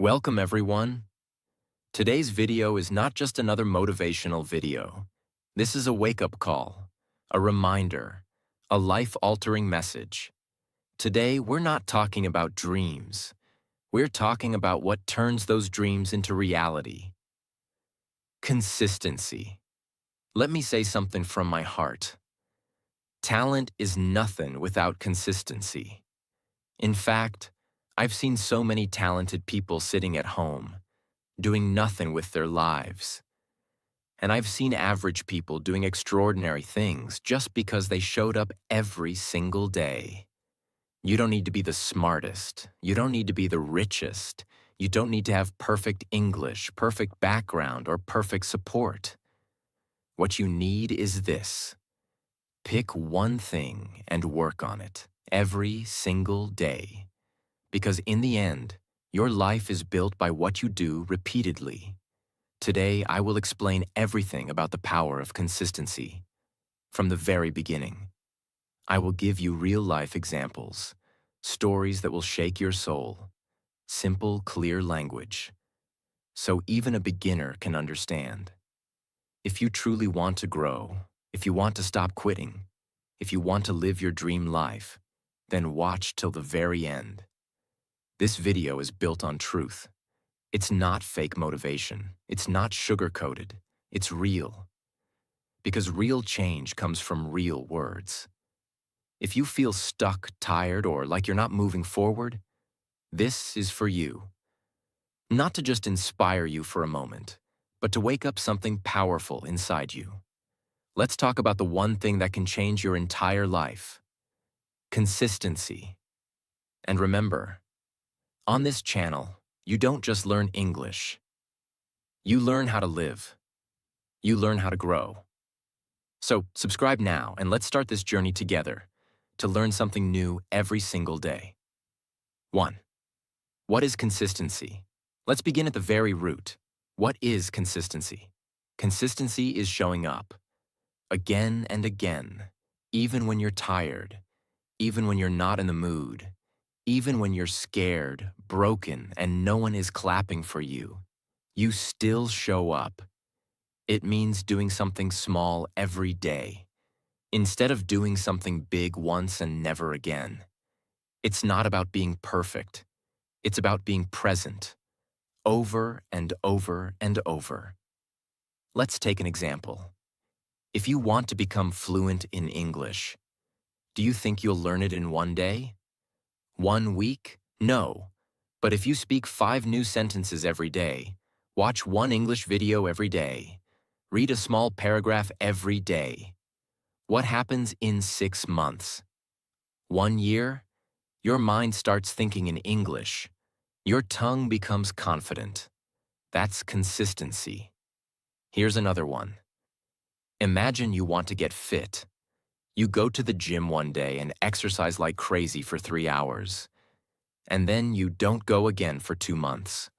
Welcome everyone. Today's video is not just another motivational video. This is a wake-up call, a reminder, a life-altering message. Today, we're not talking about dreams. We're talking about what turns those dreams into reality. Consistency. Let me say something from my heart. Talent is nothing without consistency. In fact, I've seen so many talented people sitting at home, doing nothing with their lives. And I've seen average people doing extraordinary things just because they showed up every single day. You don't need to be the smartest. You don't need to be the richest. You don't need to have perfect English, perfect background, or perfect support. What you need is this. Pick one thing and work on it every single day. Because in the end, your life is built by what you do repeatedly. Today, I will explain everything about the power of consistency. From the very beginning, I will give you real-life examples, stories that will shake your soul, simple, clear language, so even a beginner can understand. If you truly want to grow, if you want to stop quitting, if you want to live your dream life, then watch till the very end. This video is built on truth. It's not fake motivation. It's not sugar-coated. It's real. Because real change comes from real words. If you feel stuck, tired, or like you're not moving forward, this is for you. Not to just inspire you for a moment, but to wake up something powerful inside you. Let's talk about the one thing that can change your entire life. Consistency. And remember, on this channel, you don't just learn English. You learn how to live. You learn how to grow. So subscribe now and let's start this journey together to learn something new every single day. 1. What is consistency? Let's begin at the very root. What is consistency? Consistency is showing up again and again, even when you're tired, even when you're not in the mood, even when you're scared, broken, and no one is clapping for you, you still show up. It means doing something small every day, instead of doing something big once and never again. It's not about being perfect. It's about being present, over and over and over. Let's take an example. If you want to become fluent in English, do you think you'll learn it in one day? 1 week? No. But if you speak 5 new sentences every day, watch 1 English video every day, read a small paragraph every day, what happens in 6 months? 1 year? Your mind starts thinking in English. Your tongue becomes confident. That's consistency. Here's another one. Imagine you want to get fit. You go to the gym one day and exercise like crazy for 3 hours. And then you don't go again for 2 months.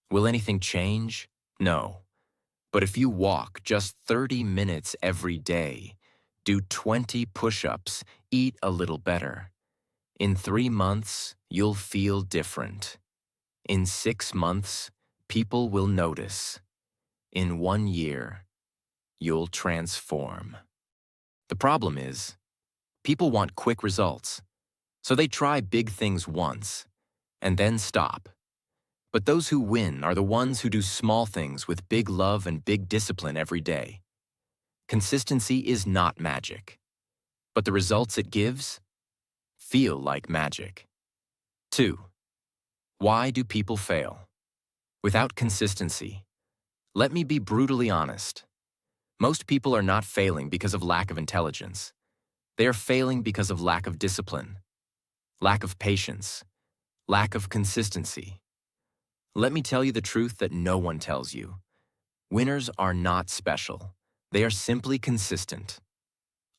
Will anything change? No. But if you walk just 30 minutes every day, do 20 push-ups, eat a little better, in 3 months, you'll feel different. In 6 months, people will notice. In 1 year, you'll transform. The problem is, people want quick results, so they try big things once, and then stop. But those who win are the ones who do small things with big love and big discipline every day. Consistency is not magic, but the results it gives feel like magic. 2. Why do people fail? Without consistency, let me be brutally honest. Most people are not failing because of lack of intelligence. They are failing because of lack of discipline, lack of patience, lack of consistency. Let me tell you the truth that no one tells you. Winners are not special. They are simply consistent.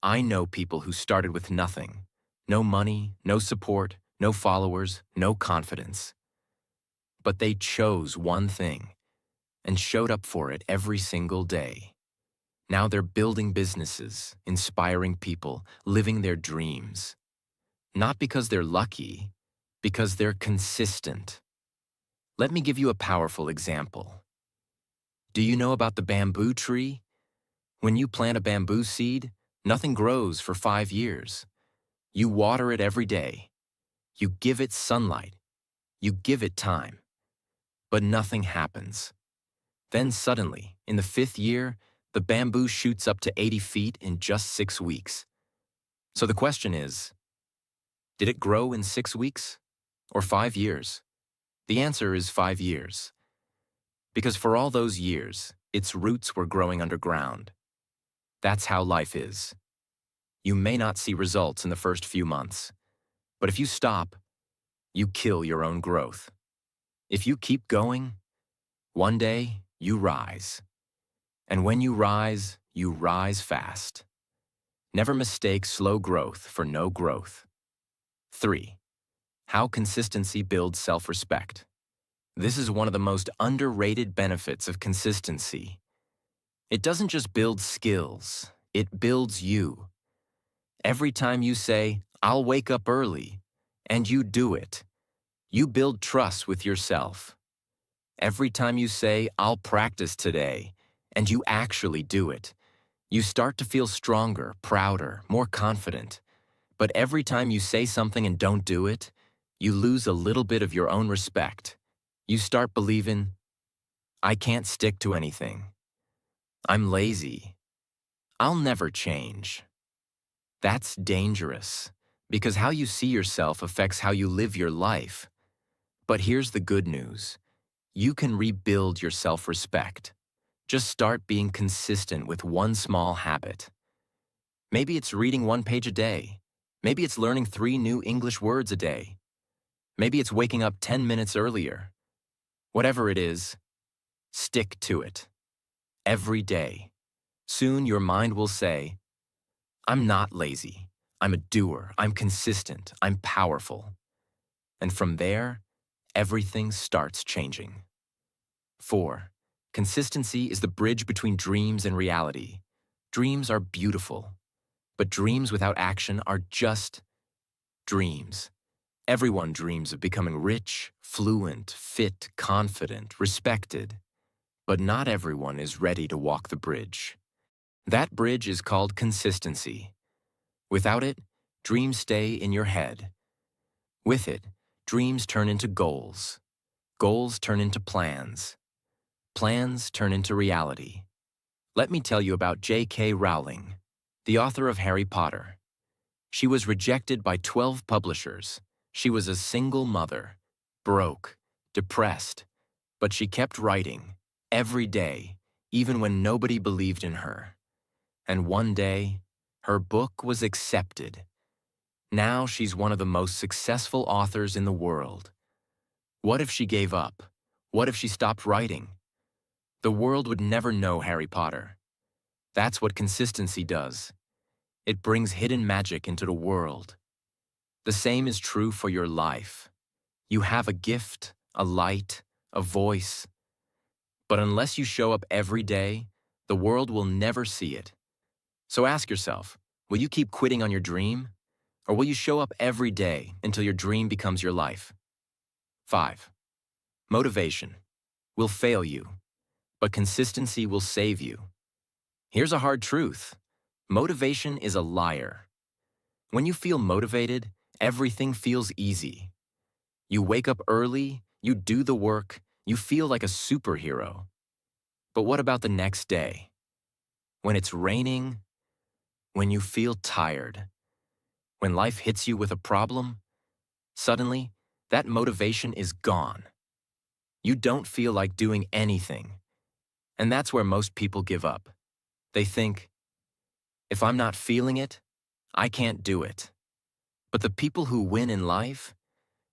I know people who started with nothing. No money, no support, no followers, no confidence. But they chose one thing and showed up for it every single day. Now they're building businesses, inspiring people, living their dreams. Not because they're lucky, because they're consistent. Let me give you a powerful example. Do you know about the bamboo tree? When you plant a bamboo seed, nothing grows for 5 years. You water it every day. You give it sunlight. You give it time. But nothing happens. Then suddenly, in the 5th year, the bamboo shoots up to 80 feet in just 6 weeks. So the question is, did it grow in 6 weeks or 5 years? The answer is 5 years. Because for all those years, its roots were growing underground. That's how life is. You may not see results in the first few months, but if you stop, you kill your own growth. If you keep going, one day you rise. And when you rise fast. Never mistake slow growth for no growth. 3. How consistency builds self-respect. This is one of the most underrated benefits of consistency. It doesn't just build skills, it builds you. Every time you say, "I'll wake up early," and you do it, you build trust with yourself. Every time you say, "I'll practice today," and you actually do it, you start to feel stronger, prouder, more confident. But every time you say something and don't do it, you lose a little bit of your own respect. You start believing, "I can't stick to anything. I'm lazy. I'll never change." That's dangerous, because how you see yourself affects how you live your life. But here's the good news. You can rebuild your self-respect. Just start being consistent with one small habit. Maybe it's reading 1 page a day. Maybe it's learning 3 new English words a day. Maybe it's waking up 10 minutes earlier. Whatever it is, stick to it. Every day. Soon your mind will say, "I'm not lazy. I'm a doer. I'm consistent. I'm powerful." And from there, everything starts changing. 4. Consistency is the bridge between dreams and reality. Dreams are beautiful, but dreams without action are just dreams. Everyone dreams of becoming rich, fluent, fit, confident, respected. But not everyone is ready to walk the bridge. That bridge is called consistency. Without it, dreams stay in your head. With it, dreams turn into goals. Goals turn into plans. Plans turn into reality. Let me tell you about J.K. Rowling, the author of Harry Potter. She was rejected by 12 publishers. She was a single mother, broke, depressed, but she kept writing every day, even when nobody believed in her. And one day, her book was accepted. Now she's one of the most successful authors in the world. What if she gave up? What if she stopped writing? The world would never know Harry Potter. That's what consistency does. It brings hidden magic into the world. The same is true for your life. You have a gift, a light, a voice. But unless you show up every day, the world will never see it. So ask yourself, will you keep quitting on your dream? Or will you show up every day until your dream becomes your life? 5. Motivation will fail you, but consistency will save you. Here's a hard truth. Motivation is a liar. When you feel motivated, everything feels easy. You wake up early, you do the work, you feel like a superhero. But what about the next day? When it's raining? When you feel tired? When life hits you with a problem? Suddenly, that motivation is gone. You don't feel like doing anything. And that's where most people give up. They think, if I'm not feeling it, I can't do it. But the people who win in life,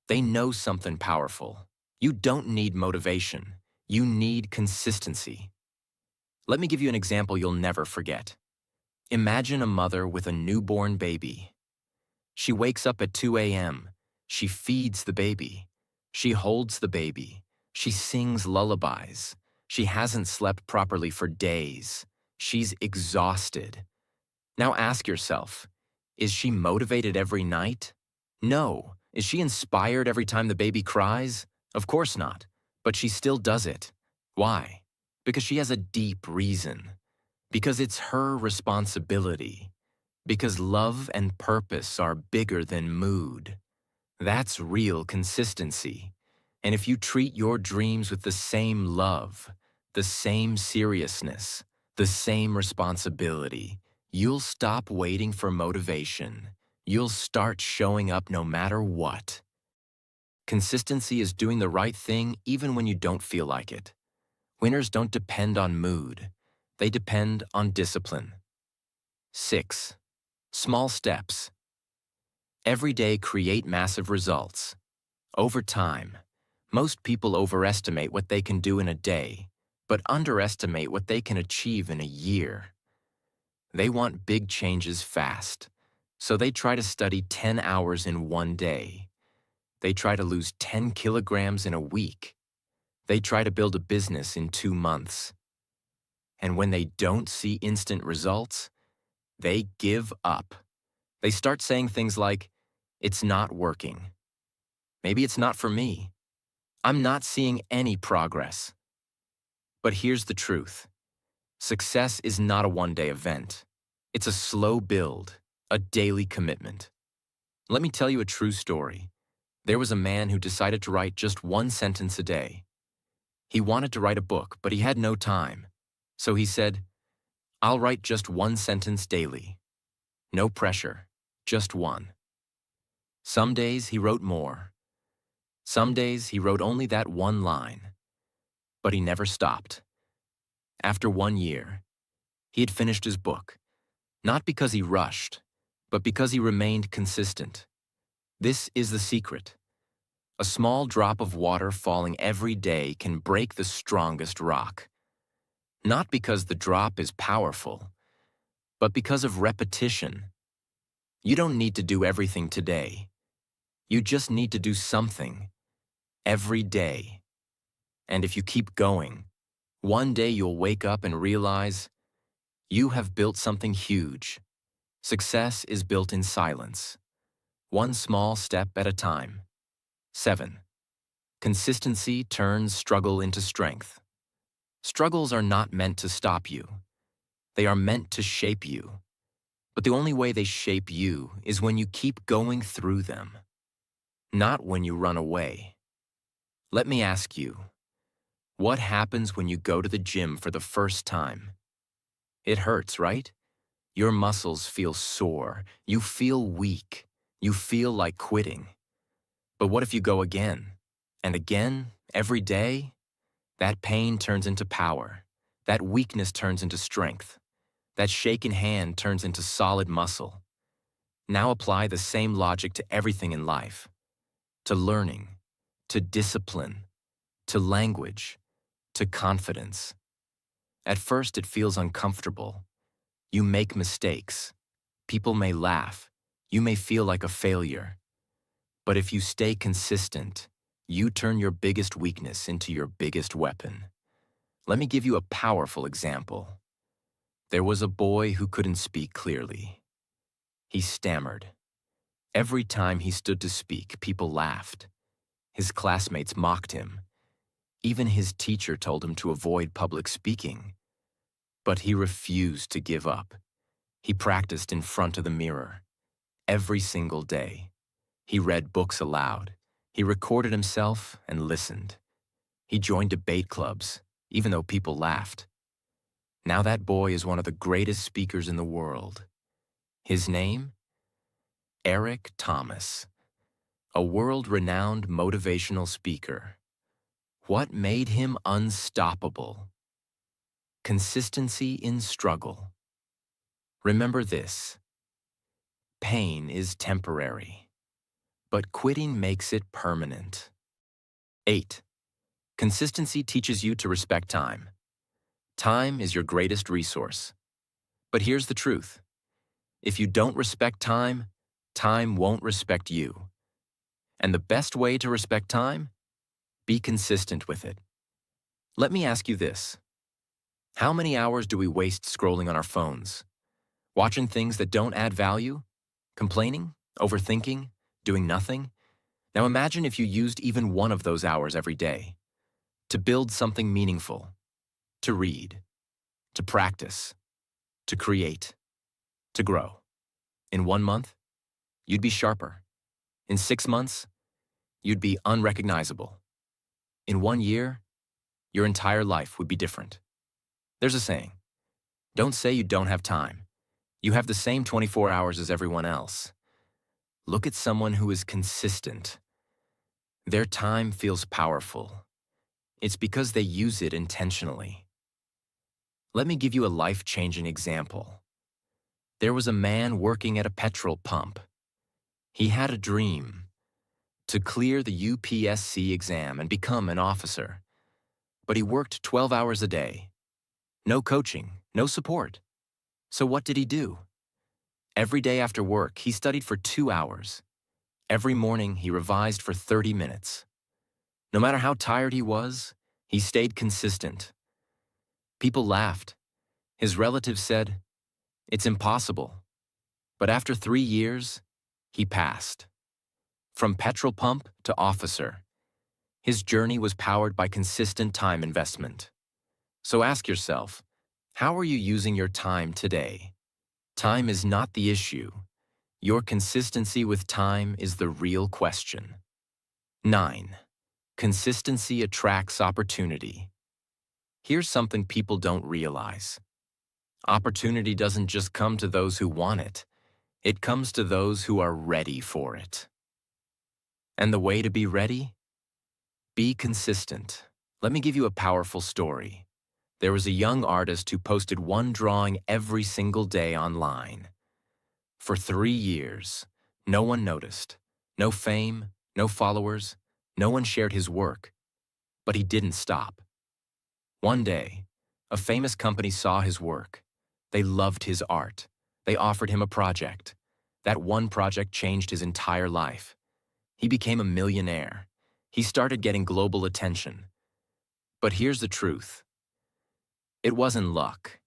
they know something powerful. You don't need motivation. You need consistency. Let me give you an example you'll never forget. Imagine a mother with a newborn baby. She wakes up at 2 a.m. She feeds the baby. She holds the baby. She sings lullabies. She hasn't slept properly for days. She's exhausted. Now ask yourself, is she motivated every night? No. Is she inspired every time the baby cries? Of course not. But she still does it. Why? Because she has a deep reason. Because it's her responsibility. Because love and purpose are bigger than mood. That's real consistency. And if you treat your dreams with the same love, the same seriousness, the same responsibility, you'll stop waiting for motivation. You'll start showing up no matter what. Consistency is doing the right thing even when you don't feel like it. Winners don't depend on mood. They depend on discipline. 6. Small steps. Every day create massive results. Over time, most people overestimate what they can do in a day, but underestimate what they can achieve in a year. They want big changes fast, so they try to study 10 hours in one day. They try to lose 10 kilograms in a week. They try to build a business in 2 months. And when they don't see instant results, they give up. They start saying things like, "It's not working. Maybe it's not for me. I'm not seeing any progress." But here's the truth. Success is not a one-day event. It's a slow build, a daily commitment. Let me tell you a true story. There was a man who decided to write just one sentence a day. He wanted to write a book, but he had no time. So he said, "I'll write just one sentence daily. No pressure, just one." Some days he wrote more. Some days he wrote only that one line. But he never stopped. After 1 year, he had finished his book, not because he rushed, but because he remained consistent. This is the secret. A small drop of water falling every day can break the strongest rock. Not because the drop is powerful, but because of repetition. You don't need to do everything today. You just need to do something every day. And if you keep going, one day you'll wake up and realize you have built something huge. Success is built in silence, one small step at a time. 7. Consistency turns struggle into strength. Struggles are not meant to stop you. They are meant to shape you. But the only way they shape you is when you keep going through them, not when you run away. Let me ask you, what happens when you go to the gym for the first time? It hurts, right? Your muscles feel sore. You feel weak. You feel like quitting. But what if you go again and again, every day? That pain turns into power. That weakness turns into strength. That shaken hand turns into solid muscle. Now apply the same logic to everything in life. To learning, to discipline, to language, to confidence. At first it feels uncomfortable. You make mistakes. People may laugh. You may feel like a failure. But if you stay consistent, you turn your biggest weakness into your biggest weapon. Let me give you a powerful example. There was a boy who couldn't speak clearly. He stammered. Every time he stood to speak, people laughed. His classmates mocked him. Even his teacher told him to avoid public speaking. But he refused to give up. He practiced in front of the mirror. Every single day. He read books aloud. He recorded himself and listened. He joined debate clubs, even though people laughed. Now that boy is one of the greatest speakers in the world. His name? Eric Thomas, a world-renowned motivational speaker. What made him unstoppable? Consistency in struggle. Remember this. Pain is temporary, but quitting makes it permanent. 8. Consistency teaches you to respect time. Time is your greatest resource. But here's the truth. If you don't respect time, time won't respect you. And the best way to respect time? Be consistent with it. Let me ask you this. How many hours do we waste scrolling on our phones? Watching things that don't add value? Complaining? Overthinking? Doing nothing? Now imagine if you used even one of those hours every day. to build something meaningful, to read, to practice, to create, to grow. In 1 month, you'd be sharper. In 6 months, you'd be unrecognizable. In 1 year, your entire life would be different. There's a saying, don't say you don't have time. You have the same 24 hours as everyone else. Look at someone who is consistent. Their time feels powerful. It's because they use it intentionally. Let me give you a life-changing example. There was a man working at a petrol pump. He had a dream to clear the UPSC exam and become an officer. But he worked 12 hours a day. No coaching, no support. So what did he do? Every day after work, he studied for 2 hours. Every morning, he revised for 30 minutes. No matter how tired he was, he stayed consistent. People laughed. His relatives said, "It's impossible." But after 3 years, he passed. From petrol pump to officer, his journey was powered by consistent time investment. So ask yourself, how are you using your time today? Time is not the issue. Your consistency with time is the real question. 9. Consistency attracts opportunity. Here's something people don't realize. Opportunity doesn't just come to those who want it. It comes to those who are ready for it. And the way to be ready? Be consistent. Let me give you a powerful story. There was a young artist who posted one drawing every single day online. For 3 years, no one noticed. No fame, no followers, no one shared his work. But he didn't stop. One day, a famous company saw his work. They loved his art. They offered him a project. That one project changed his entire life. He became a millionaire. He started getting global attention. But here's the truth. It wasn't luck.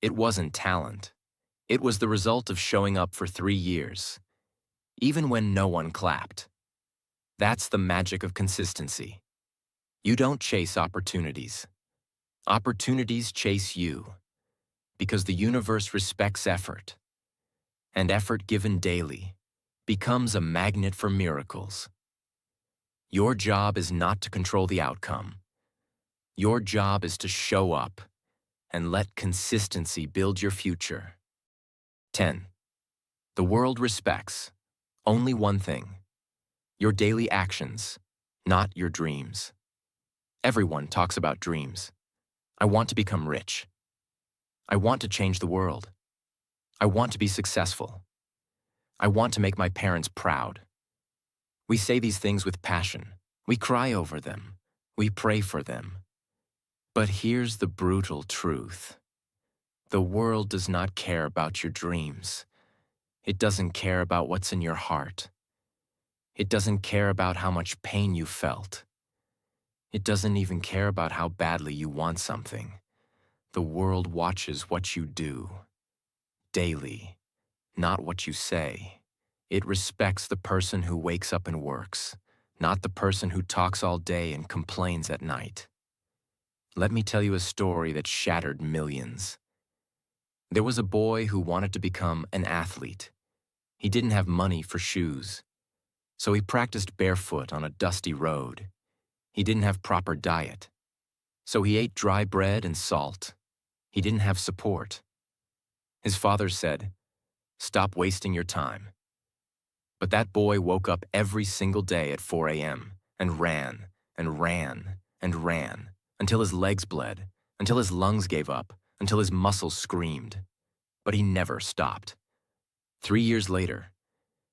It wasn't talent. It was the result of showing up for 3 years, even when no one clapped. That's the magic of consistency. You don't chase opportunities. Opportunities chase you, because the universe respects effort, and effort given daily becomes a magnet for miracles. Your job is not to control the outcome. Your job is to show up and let consistency build your future. 10. The world respects only one thing: your daily actions, not your dreams. Everyone talks about dreams. I want to become rich. I want to change the world. I want to be successful. I want to make my parents proud. We say these things with passion. We cry over them. We pray for them. But here's the brutal truth. The world does not care about your dreams. It doesn't care about what's in your heart. It doesn't care about how much pain you felt. It doesn't even care about how badly you want something. The world watches what you do daily, not what you say. It respects the person who wakes up and works, not the person who talks all day and complains at night. Let me tell you a story that shattered millions. There was a boy who wanted to become an athlete. He didn't have money for shoes, so he practiced barefoot on a dusty road. He didn't have proper diet, so he ate dry bread and salt. He didn't have support. His father said, "Stop wasting your time." But that boy woke up every single day at 4 a.m. and ran and ran and ran until his legs bled, until his lungs gave up, until his muscles screamed. But he never stopped. 3 years later,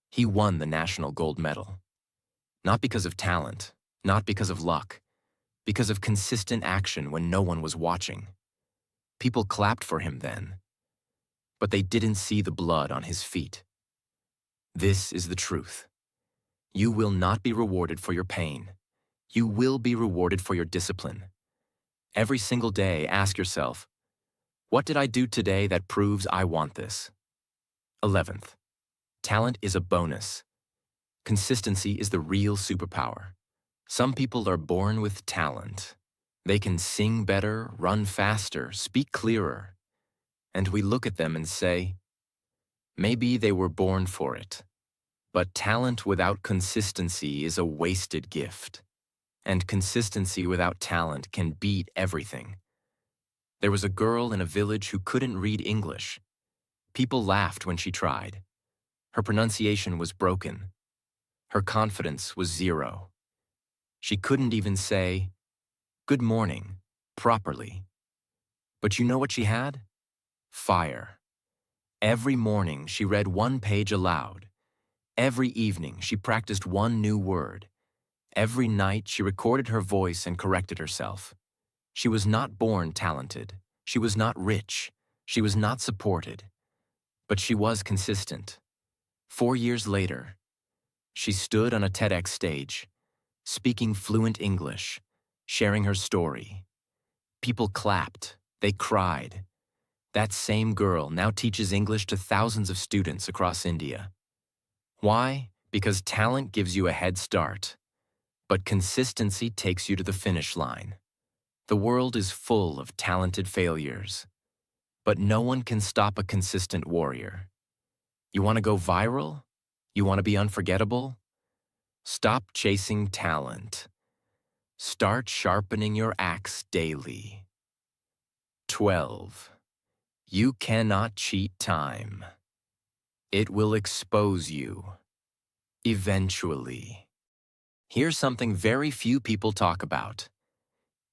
he won the national gold medal. Not because of talent, not because of luck, because of consistent action when no one was watching. People clapped for him then, but they didn't see the blood on his feet. This is the truth. You will not be rewarded for your pain. You will be rewarded for your discipline. Every single day, ask yourself, what did I do today that proves I want this? 11th, talent is a bonus. Consistency is the real superpower. Some people are born with talent. They can sing better, run faster, speak clearer, and we look at them and say, maybe they were born for it. But talent without consistency is a wasted gift, and consistency without talent can beat everything. There was a girl in a village who couldn't read English. People laughed when she tried. Her pronunciation was broken. Her confidence was zero. She couldn't even say, "Good morning," properly. But you know what she had? Fire. Every morning she read one page aloud. Every evening she practiced one new word. Every night she recorded her voice and corrected herself. She was not born talented. She was not rich. She was not supported. But she was consistent. 4 years later, she stood on a TEDx stage, speaking fluent English, sharing her story. People clapped. They cried. That same girl now teaches English to thousands of students across India. Why? Because talent gives you a head start, but consistency takes you to the finish line. The world is full of talented failures, but no one can stop a consistent warrior. You want to go viral? You want to be unforgettable? Stop chasing talent. Start sharpening your axe daily. 12. You cannot cheat time. It will expose you. Eventually. Here's something very few people talk about.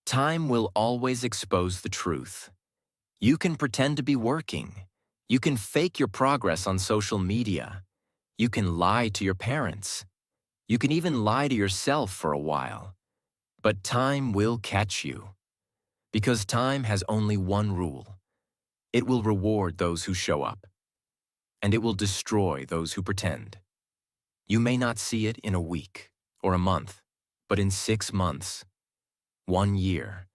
Time will always expose the truth. You can pretend to be working. You can fake your progress on social media. You can lie to your parents. You can even lie to yourself for a while. But time will catch you. Because time has only one rule. It will reward those who show up. And it will destroy those who pretend. You may not see it in a week or a month, but in 6 months, 1 year,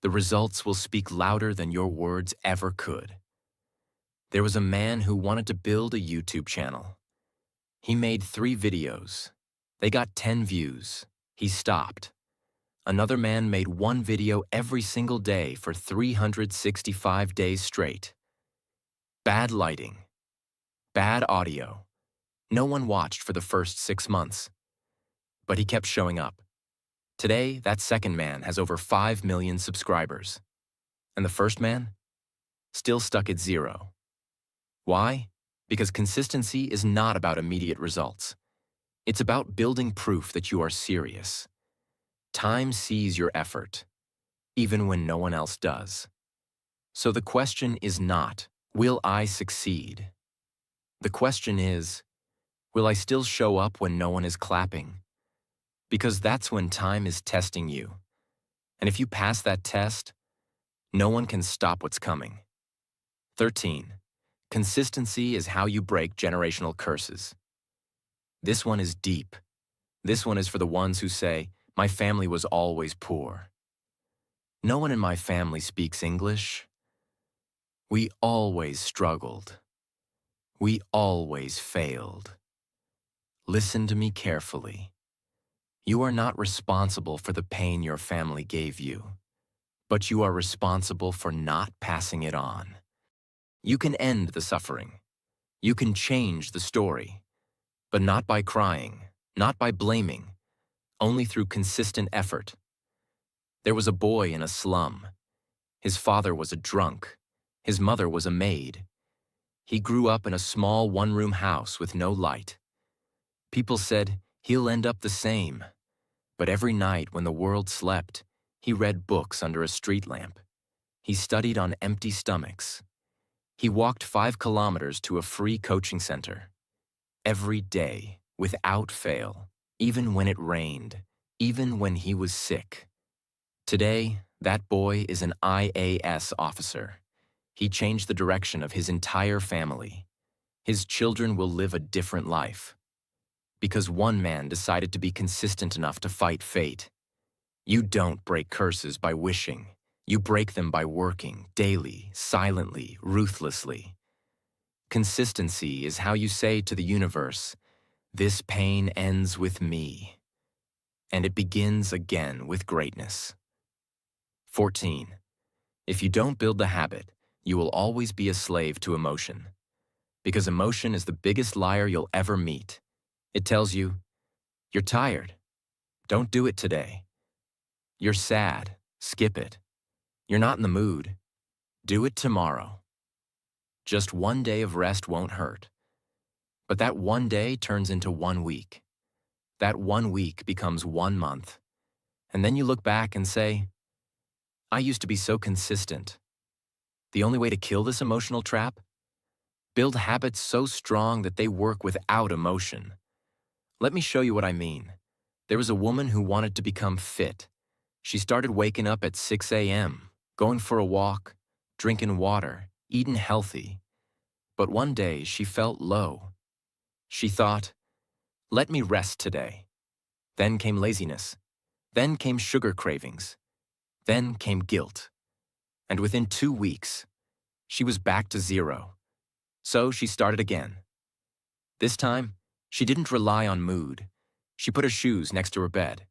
the results will speak louder than your words ever could. There was a man who wanted to build a YouTube channel. He made 3 videos. They got 10 views. He stopped. Another man made 1 video every single day for 365 days straight. Bad lighting. Bad audio. No one watched for the first 6 months. But he kept showing up. Today, that second man has over 5 million subscribers. And the first man? Still stuck at 0. Why? Because consistency is not about immediate results. It's about building proof that you are serious. Time sees your effort, even when no one else does. So the question is not, will I succeed? The question is, will I still show up when no one is clapping? Because that's when time is testing you. And if you pass that test, no one can stop what's coming. 13. Consistency is how you break generational curses. This one is deep. This one is for the ones who say, my family was always poor. No one in my family speaks English. We always struggled. We always failed. Listen to me carefully. You are not responsible for the pain your family gave you, but you are responsible for not passing it on. You can end the suffering. You can change the story, but not by crying, not by blaming, only through consistent effort. There was a boy in a slum. His father was a drunk. His mother was a maid. He grew up in a small one-room house with no light. People said, he'll end up the same. But every night when the world slept, he read books under a street lamp. He studied on empty stomachs. He walked 5 kilometers to a free coaching center. Every day, without fail, even when it rained, even when he was sick. Today, that boy is an IAS officer. He changed the direction of his entire family. His children will live a different life. Because one man decided to be consistent enough to fight fate. You don't break curses by wishing. You break them by working, daily, silently, ruthlessly. Consistency is how you say to the universe, this pain ends with me. And it begins again with greatness. 14. If you don't build the habit, you will always be a slave to emotion. Because emotion is the biggest liar you'll ever meet. It tells you, you're tired. Don't do it today. You're sad. Skip it. You're not in the mood. Do it tomorrow. Just one day of rest won't hurt. But that one day turns into 1 week. That 1 week becomes 1 month. And then you look back and say, I used to be so consistent. The only way to kill this emotional trap? Build habits so strong that they work without emotion. Let me show you what I mean. There was a woman who wanted to become fit. She started waking up at 6 a.m., going for a walk, drinking water, eating healthy. But one day she felt low. She thought, let me rest today. Then came laziness. Then came sugar cravings. Then came guilt. And within 2 weeks, she was back to zero. So she started again. This time, she didn't rely on mood. She put her shoes next to her bed.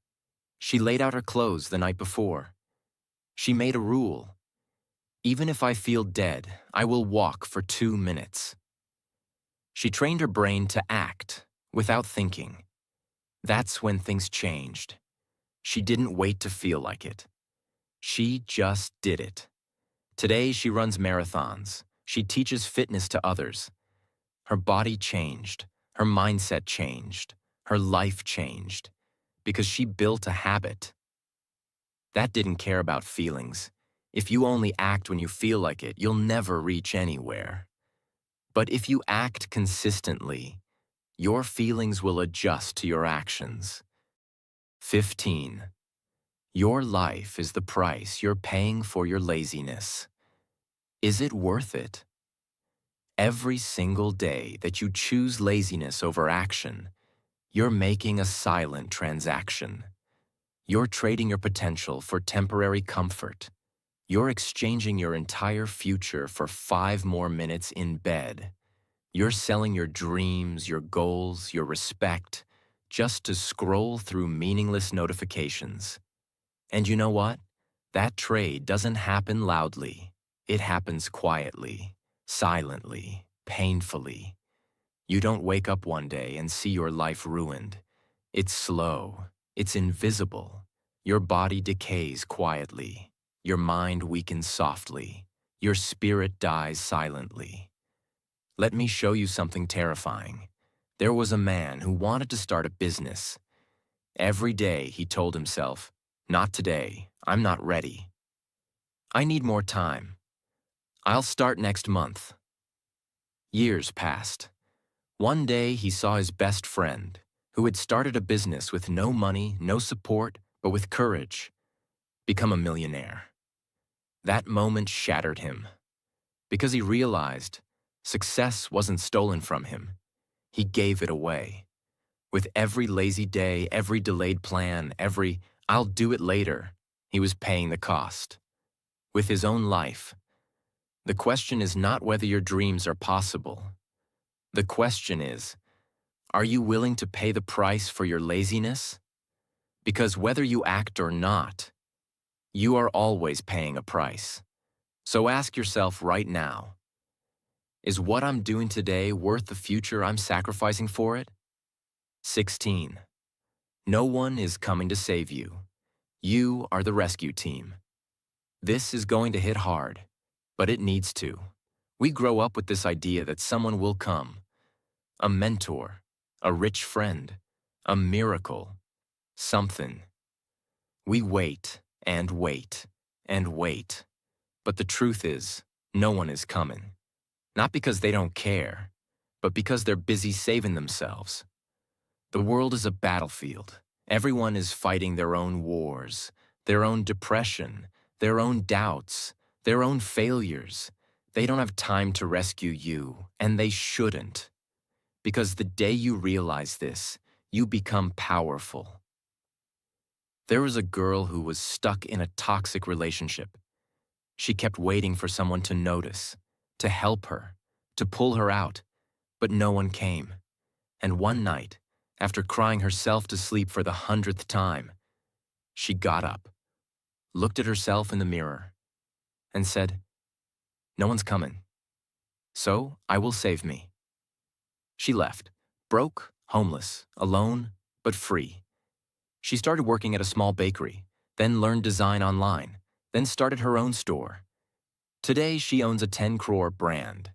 She laid out her clothes the night before. She made a rule. Even if I feel dead, I will walk for 2 minutes. She trained her brain to act without thinking. That's when things changed. She didn't wait to feel like it. She just did it. Today, she runs marathons. She teaches fitness to others. Her body changed. Her mindset changed. Her life changed. Because she built a habit. That didn't care about feelings. If you only act when you feel like it, you'll never reach anywhere. But if you act consistently, your feelings will adjust to your actions. 15. Your life is the price you're paying for your laziness. Is it worth it? Every single day that you choose laziness over action, you're making a silent transaction. You're trading your potential for temporary comfort. You're exchanging your entire future for 5 more minutes in bed. You're selling your dreams, your goals, your respect, just to scroll through meaningless notifications. And you know what? That trade doesn't happen loudly. It happens quietly, silently, painfully. You don't wake up one day and see your life ruined. It's slow. It's invisible. Your body decays quietly. Your mind weakens softly. Your spirit dies silently. Let me show you something terrifying. There was a man who wanted to start a business. Every day he told himself, not today, I'm not ready. I need more time. I'll start next month. Years passed. One day he saw his best friend, who had started a business with no money, no support, but with courage, become a millionaire. That moment shattered him, because he realized success wasn't stolen from him. He gave it away. With every lazy day, every delayed plan, every I'll do it later, he was paying the cost. With his own life. The question is not whether your dreams are possible. The question is, are you willing to pay the price for your laziness? Because whether you act or not, you are always paying a price. So ask yourself right now, is what I'm doing today worth the future I'm sacrificing for it? 16. No one is coming to save you. You are the rescue team. This is going to hit hard, but it needs to. We grow up with this idea that someone will come. A mentor, a rich friend, a miracle, something. We wait and wait and wait. But the truth is, no one is coming. Not because they don't care, but because they're busy saving themselves. The world is a battlefield. Everyone is fighting their own wars, their own depression, their own doubts, their own failures. They don't have time to rescue you, and they shouldn't. Because the day you realize this, you become powerful. There was a girl who was stuck in a toxic relationship. She kept waiting for someone to notice, to help her, to pull her out, but no one came. And one night, after crying herself to sleep for the 100th time, she got up, looked at herself in the mirror, and said, "No one's coming, so I will save me." She left, broke, homeless, alone, but free. She started working at a small bakery, then learned design online, then started her own store. Today, she owns a 10 crore brand.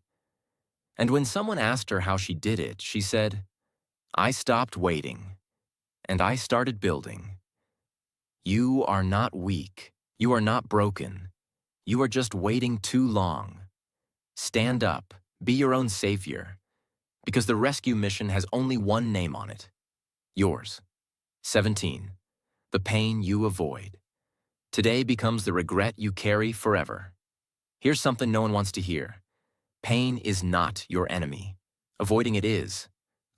And when someone asked her how she did it, she said, "I stopped waiting, and I started building." You are not weak. You are not broken. You are just waiting too long. Stand up. Be your own savior. Because the rescue mission has only one name on it. Yours. 17. The pain you avoid. Today becomes the regret you carry forever. Here's something no one wants to hear. Pain is not your enemy. Avoiding it is.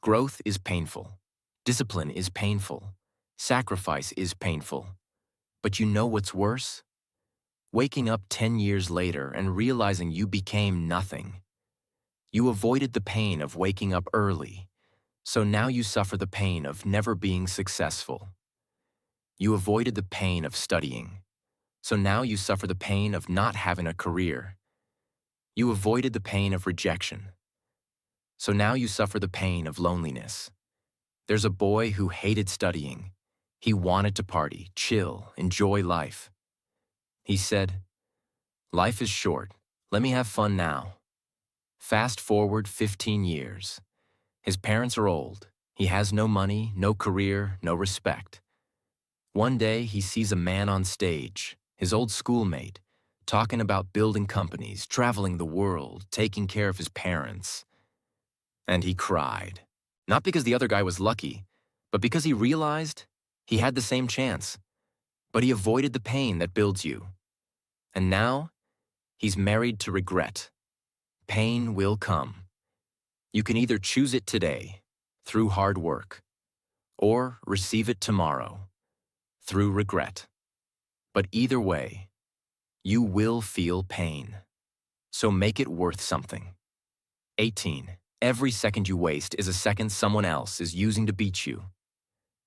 Growth is painful. Discipline is painful. Sacrifice is painful. But you know what's worse? Waking up 10 years later and realizing you became nothing. You avoided the pain of waking up early, so now you suffer the pain of never being successful. You avoided the pain of studying, so now you suffer the pain of not having a career. You avoided the pain of rejection, so now you suffer the pain of loneliness. There's a boy who hated studying. He wanted to party, chill, enjoy life. He said, "Life is short. Let me have fun now." Fast forward 15 years. His parents are old. He has no money, no career, no respect. One day, he sees a man on stage, his old schoolmate, talking about building companies, traveling the world, taking care of his parents. And he cried. Not because the other guy was lucky, but because he realized he had the same chance. But he avoided the pain that builds you. And now, he's married to regret. Pain will come. You can either choose it today, through hard work, or receive it tomorrow, through regret. But either way, you will feel pain. So make it worth something. 18. Every second you waste is a second someone else is using to beat you.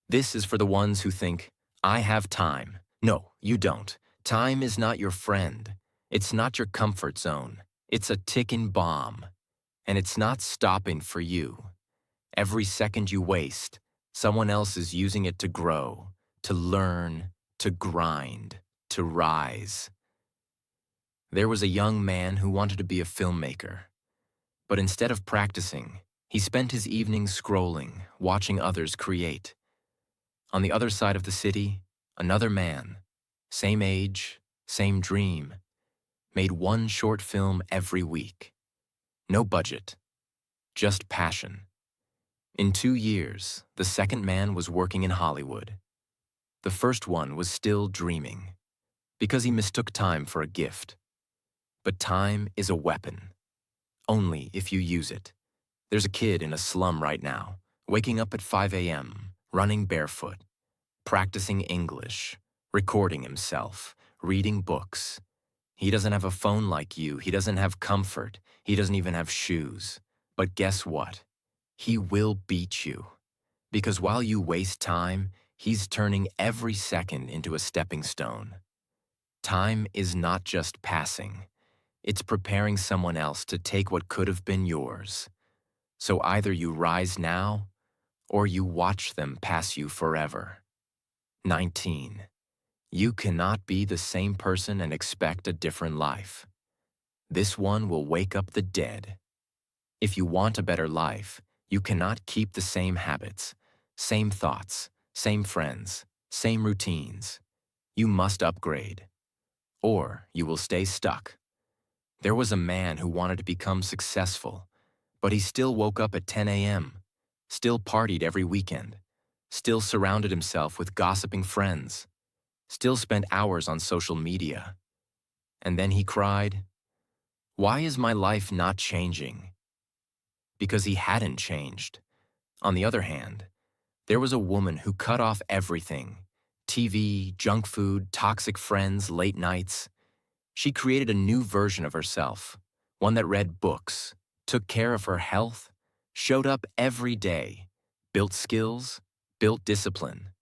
This is for the ones who think, "I have time." No, you don't. Time is not your friend. It's not your comfort zone. It's a ticking bomb. And it's not stopping for you. Every second you waste, someone else is using it to grow, to learn, to grind, to rise. There was a young man who wanted to be a filmmaker. But instead of practicing, he spent his evenings scrolling, watching others create. On the other side of the city, another man, same age, same dream, made one short film every week. No budget, just passion. In 2 years, the second man was working in Hollywood. The first one was still dreaming, because he mistook time for a gift. But time is a weapon, only if you use it. There's a kid in a slum right now, waking up at 5 a.m., running barefoot, practicing English, recording himself, reading books. He doesn't have a phone like you. He doesn't have comfort. He doesn't even have shoes. But guess what? He will beat you. Because while you waste time, he's turning every second into a stepping stone. Time is not just passing. It's preparing someone else to take what could have been yours. So either you rise now, or you watch them pass you forever. 19. You cannot be the same person and expect a different life. This one will wake up the dead. If you want a better life, you cannot keep the same habits, same thoughts, same friends, same routines. You must upgrade, or you will stay stuck. There was a man who wanted to become successful, but he still woke up at 10 a.m., still partied every weekend, still surrounded himself with gossiping friends, still spent hours on social media. And then he cried, "Why is my life not changing?" Because he hadn't changed. On the other hand, there was a woman who cut off everything: TV, junk food, toxic friends, late nights. She created a new version of herself, one that read books, took care of her health, showed up every day, built skills, built discipline.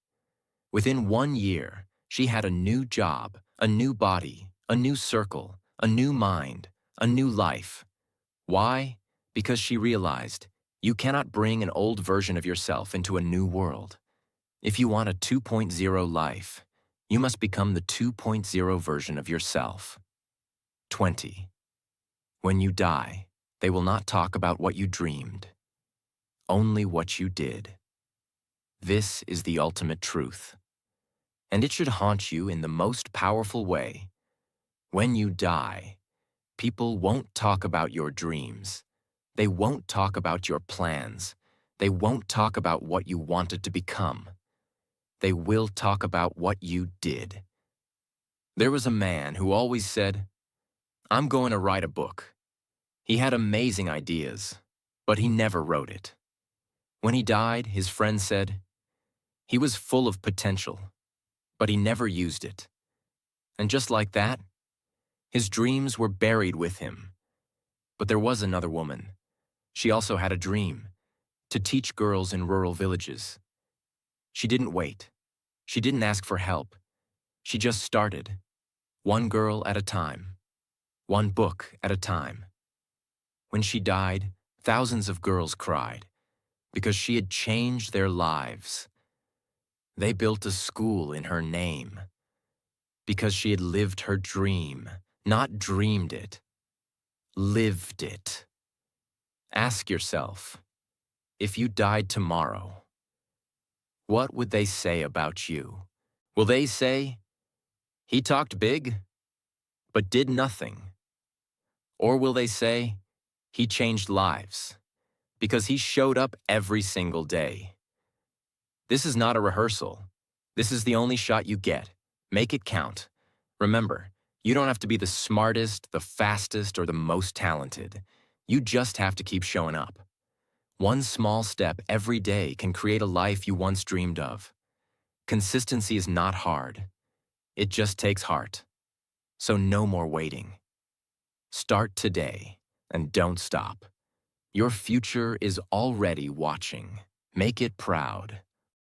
Within 1 year, she had a new job, A new body, a new circle, a new mind, a new life. Why? Because she realized you cannot bring an old version of yourself into a new world. If you want a 2.0 life, you must become the 2.0 version of yourself. 20. When you die, they will not talk about what you dreamed, only what you did. This is the ultimate truth, and it should haunt you in the most powerful way. When you die, people won't talk about your dreams. They won't talk about your plans. They won't talk about what you wanted to become. They will talk about what you did. There was a man who always said, "I'm going to write a book." He had amazing ideas, but he never wrote it. When he died, his friends said, he was full of potential, but he never used it. And just like that, his dreams were buried with him. But there was another woman. She also had a dream, to teach girls in rural villages. She didn't wait. She didn't ask for help. She just started, one girl at a time, one book at a time. When she died, thousands of girls cried because she had changed their lives. They built a school in her name because she had lived her dream, not dreamed it, lived it. Ask yourself, if you died tomorrow, what would they say about you? Will they say, he talked big, but did nothing? Or will they say, he changed lives, because he showed up every single day? This is not a rehearsal. This is the only shot you get. Make it count. Remember, you don't have to be the smartest, the fastest, or the most talented. You just have to keep showing up. One small step every day can create a life you once dreamed of. Consistency is not hard. It just takes heart. So no more waiting. Start today and don't stop. Your future is already watching. Make it proud.